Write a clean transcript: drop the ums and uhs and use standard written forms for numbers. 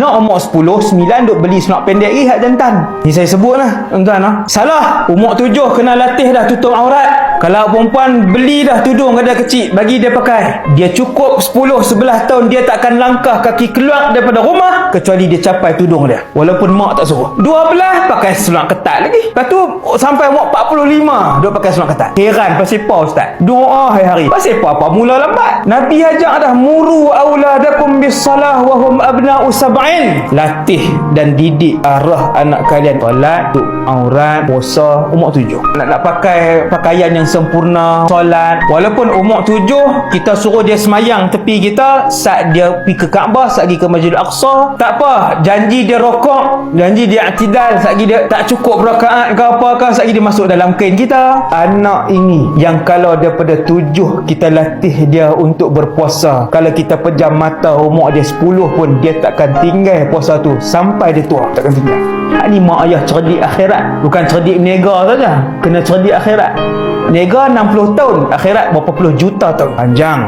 Anak umur 10, 9 duk beli seluar pendek lagi hak jantan. Ni saya sebut lah tuan-tuan. Salah. Umur 7 kena latih dah tutup aurat. Kalau perempuan beli dah tudung kada kecil bagi dia pakai, dia cukup 10-11 tahun dia takkan langkah kaki keluar daripada rumah kecuali dia capai tudung dia, walaupun mak tak suruh. 12 pakai seluar ketat lagi. Lepas tu sampai umur 45 duk pakai seluar ketat. Heran pasal apa ustaz? Doa hari-hari. Pasal apa mula lambat? Nabi ajak dah muru auladakum bis-salah wa hum abna'u sab'in. Latih dan didik arah anak kalian solat, tutup aurat, puasa umur 7. Nak pakai pakaian yang sempurna, solat. Walaupun umur 7 kita suruh dia semayang tepi kita, saat dia pergi ke Kaabah, saat pergi ke Masjidil Aqsa, tak apa, janji dia rokok, janji dia i'tidal, saat dia tak cukup rakaat ke apa ke, saat dia masuk dalam kain kita. Anak ini yang kalau daripada 7 kita latih dia untuk berpuasa, kalau kita pejam mata umur dia 10 pun dia takkan tinggal puasa tu sampai dia tua, takkan tinggal. Ni mak ayah cerdik akhirat, bukan cerdik nega saja, kena cerdik akhirat. Nega 60 tahun, akhirat berapa puluh juta tahun. Panjang.